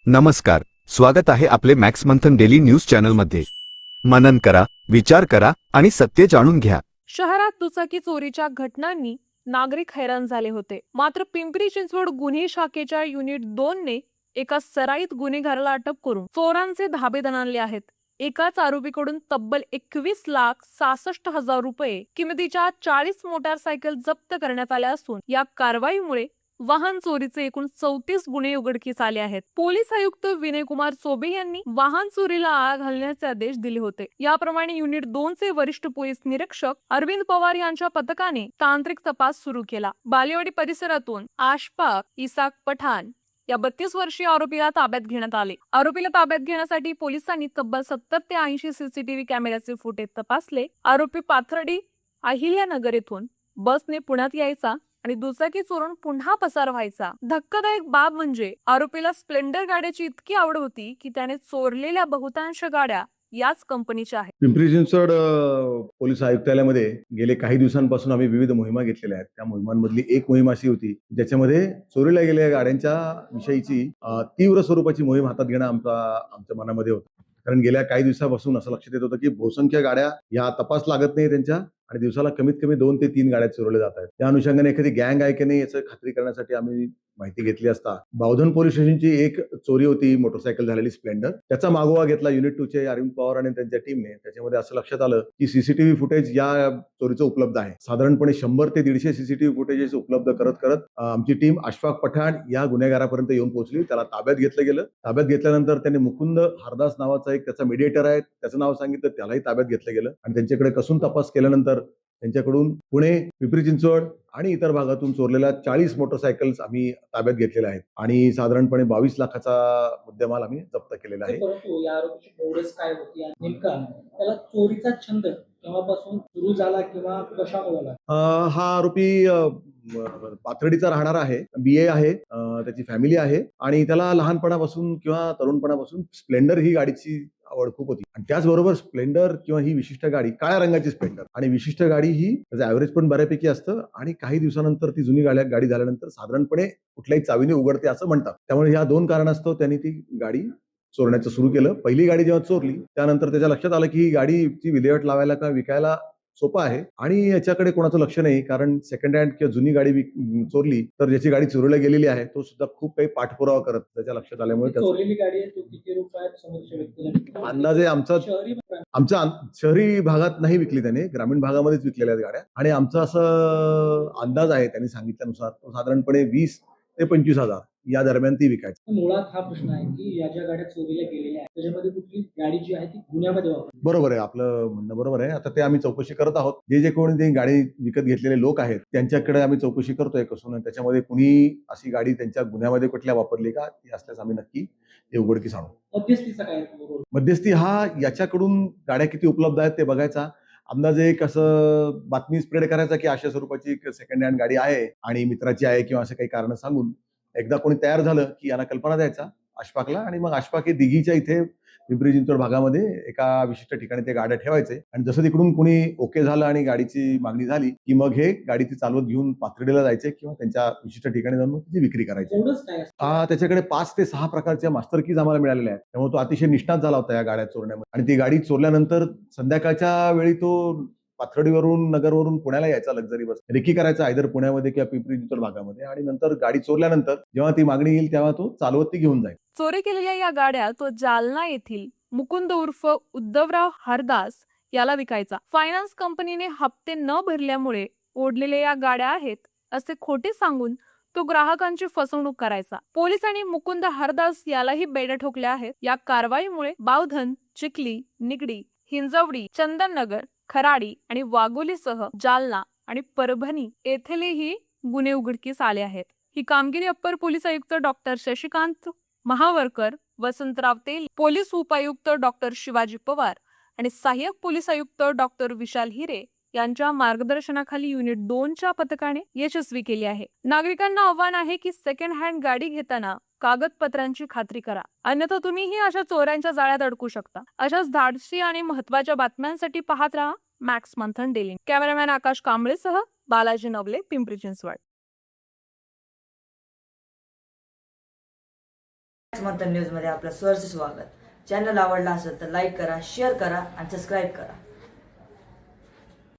नमस्कार, स्वागत आहे आपले मॅक्स मंथन डेली न्यूज चॅनलमध्ये। मनन करा, विचार करा आणि सत्य जाणून घ्या। शहरात दुचाकी चोरीच्या घटनांनी नागरिक हैराण झाले होते। मात्र पिंपरी चिंचवड गुन्हे शाखेच्या युनिट 2 ने एका सराईत गुन्हेगाराला अटक करून चोरांचे धाबे दणाणले आहेत। एकाच आरोपीकडून तब्बल 21,66,000 रुपये किमतीच्या 40 मोटारसायकल जप्त करण्यात आल्या असून या कारवाईमुळे वाहन चोरीचे एकूण 34 गुन्हे उघडकीस आले आहेत। पोलीस आयुक्त विनयकुमार चोबे यांनी वाहन चोरीला आळा घालण्याचे आदेश दिले होते। याप्रमाणे युनिट 2 चे वरिष्ठ पोलीस निरीक्षक अरविंद पवार यांच्या पथकाने तांत्रिक तपास सुरू केला। बालेवाडी परिसरातून आशफाक इसाक पठाण या 32 वर्षीय आरोपीला ताब्यात घेण्यात आले। आरोपीला ताब्यात घेण्यासाठी पोलिसांनी तब्बल 70 ते 80 सीसीटीव्ही कॅमेऱ्याचे फुटेज तपासले। आरोपी पाथर्डी अहिल्यानगर येथून बसने पुण्यात यायचा आणि दुचाकी चोरून पुन्हा पसार व्हायचा। धक्कादायक बाब म्हणजे आरोपीला स्प्लेंडर गाड्याची इतकी आवड होती की त्याने चोरलेल्या बहुतांश गाड्या याच कंपनीच्या आहेत। पिंपरी चिंचवड पोलीस आयुक्तालयामध्ये गेले काही दिवसांपासून आम्ही विविध मोहिमा घेतलेल्या आहेत। त्या मोहिमांमधली एक मोहीम अशी होती ज्याच्यामध्ये चोरीला गेलेल्या गाड्यांच्या विषयीची तीव्र स्वरूपाची मोहीम हातात घेणं आमच्या मनामध्ये होतं। कारण गेल्या काही दिवसापासून असं लक्षात येत होतं की बहुसंख्य गाड्या या तपास लागत नाही त्यांच्या आणि दिवसाला कमीत कमी 2 ते 3 गाड्या चोरल्या जात आहेत। त्या अनुषंगाने एखादी गँग आहे की नाही याची खात्री करण्यासाठी आम्ही माहिती घेतली असता बावधन पोलीस स्टेशनची एक चोरी होती, मोटरसायकल झालेली स्प्लेंडर। त्याचा मागोवा घेतला युनिट 2 चे अरविंद पवार आणि त्यांच्या टीमने। त्याच्यामध्ये असं लक्षात आलं की सीसीटीव्ही फुटेज या चोरीचं उपलब्ध आहे। साधारणपणे 100 ते 150 सीसीटीव्ही फुटेजेस उपलब्ध करत करत आमची टीम अशफाक पठाण या गुन्हेगारापर्यंत येऊन पोहोचली। त्याला ताब्यात घेतलं गेलं। ताब्यात घेतल्यानंतर त्यांनी मुकुंद हरदास नावाचा एक त्याचा मीडिएटर आहे त्याचं नाव सांगितलं, त्यालाही ताब्यात घेतलं गेलं आणि त्यांच्याकडे कसून तपास केल्यानंतर त्यांच्याकडून पुणे, पिंपरी चिंचवड आणि इतर भागातून चोरलेल्या 40 मोटरसायकल्स आम्ही ताब्यात घेतलेल्या आहेत आणि साधारणपणे 22 लाखाचा मुद्देमाल आम्ही जप्त केलेला आहे। परंतु या आरोपीची ओळख काय होती आणि नेमका त्याला चोरीचा छंद केव्हापासून सुरू झाला किंवा कशामुळे लागला? हा आरोपी पाथर्डीचा राहणारा आहे, बीए आहे, त्याची फॅमिली आहे आणि त्याला लहानपणापासून किंवा तरुणपणापासून स्प्लेंडर ही गाडीची आवड खूप होती आणि त्याचबरोबर स्प्लेंडर किंवा ही विशिष्ट गाडी काळ्या रंगाची स्प्लेंडर आणि विशिष्ट गाडी ही त्याचं ॲव्हरेज पण बऱ्यापैकी असतं आणि काही दिवसानंतर ती जुनी गाडी झाल्यानंतर साधारणपणे कुठल्याही चावीने उघडते असं म्हणतात। त्यामुळे ह्या 2 कारणास्तव त्यांनी ती गाडी चोरण्याचं सुरू केलं। पहिली गाडी जेव्हा चोरली त्यानंतर त्याच्या लक्षात आलं की ही गाडीची विल्हेवाट लावायला किंवा विकायला सोपं आहे आणि याच्याकडे कोणाचं लक्ष नाही। कारण सेकंड हँड किंवा जुनी गाडी चोरली तर ज्याची गाडी चोरीला गेलेली आहे तो सुद्धा खूप काही पाठपुरावा करत त्याच्या लक्षात आल्यामुळे चोरलेली गाडी आहे तो किती रुपयात समोरच्या व्यक्तीला अंदाजे आमच्या शहरी भागात नाही विकली त्याने, ग्रामीण भागामध्येच विकलेल्या आहेत गाड्या आणि आमचा असं अंदाज आहे त्यांनी सांगितल्यानुसार तो साधारणपणे 20 ते 25,000 या दरम्यान ती विकायची। मुळात हा प्रश्न आहे की या ज्या गाड्या चोरीला गेलेल्या आहेत त्याच्यामध्ये कुठली गाडी जी आहे ती गुन्ह्यामध्ये वापरली? बरोबर आहे, आपलं म्हणणं बरोबर आहे। आता ते आम्ही चौकशी करत आहोत। जे कोणी ते गाडी विकत घेतलेले लोक आहेत त्यांच्याकडे आम्ही चौकशी करतोय कसून त्याच्यामध्ये कुणी अशी गाडी त्यांच्या गुन्ह्यामध्ये कुठल्या वापरली का ती असल्यास आम्ही नक्की ते उघडकीस आणू। मध्यस्थीचा काय रोल? मध्यस्थी हा याच्याकडून गाड्या किती उपलब्ध आहेत ते बघायचा, अंदाजे एक असं बातमी स्प्रेड करायचा की अशा स्वरूपाची एक सेकंड हँड गाडी आहे आणि मित्राची आहे किंवा असं काही कारण सांगून एकदा कोणी तयार झालं की यांना कल्पना द्यायचा अशफाकला आणि मग अशफाक हे दिघीच्या इथे पिंपरी चिंचवड भागामध्ये एका विशिष्ट ठिकाणी ते गाड्या ठेवायचे आणि जसं तिकडून कोणी ओके झालं आणि गाडीची मागणी झाली की मग हे गाडी ती चालवत घेऊन पाथर्डीला जायचे किंवा त्यांच्या विशिष्ट ठिकाणी जाऊन मग त्याची विक्री करायची। एवढंच काय असतं? त्याच्याकडे 5 ते 6 प्रकारच्या मास्टर कीज आम्हाला मिळालेल्या आहेत। त्यामुळे तो अतिशय निष्णात झाला होता या गाड्या चोरण्यामध्ये आणि ती गाडी चोरल्यानंतर संध्याकाळच्या वेळी तो पाथर्डीवरून नगरवरून पुण्याला यायचा लक्झरी बस रेकी करायचा आयदर पुण्यामध्ये किंवा पिंपरी चिंचवड भागामध्ये आणि नंतर गाडी चोरल्यानंतर जेव्हा ती मागणी येईल तेव्हा तो चालवत ती घेऊन जाईल। चोरी केलेल्या या गाड्या तो जालना येथील मुकुंद उर्फ उद्धवराव हरदास याला विकायचा। फायनान्स कंपनीने हप्ते न भरल्यामुळे ओढलेल्या या गाड्या आहेत असे खोटे सांगून तो ग्राहकांची फसवणूक करायचा। पोलिसांनी मुकुंद हरदास यालाही बेड्या ठोकल्या आहेत। या कारवाईमुळे बावधन, चिखली, निगडी, हिंजवडी, चंदननगर, खराडी आणि वाघोलीसह जालना आणि परभणी येथेही गुन्हे उघडकीस आले आहेत। ही कामगिरी अप्पर पोलीस आयुक्त डॉक्टर शशिकांत महावरकर, वसंतराव तेल, पोलीस उपायुक्त डॉक्टर शिवाजी पवार आणि सहाय्यक पोलीस आयुक्त डॉक्टर विशाल हिरे यांच्या मार्गदर्शनाखाली युनिट 2 च्या पथकाने यशस्वी केली आहे। नागरिकांना आव्हान आहे की सेकंड हँड गाडी घेताना कागदपत्रांची खात्री करा, अन्यथा तुम्हीही अशा चोऱ्यांच्या जाळ्यात अडकू शकता। अशाच धाडसी आणि महत्त्वाच्या बातम्यांसाठी पाहत राहा मॅक्स मंथन डेली। कॅमेरामॅन आकाश कांबळेसह बालाजी नवले, पिंपरी चिंचवड। मंथन न्यूज मध्ये आपलं सहर्ष स्वागत. चॅनल आवडला असेल तर लाईक करा, शेअर करा आणि सबस्क्राईब करा.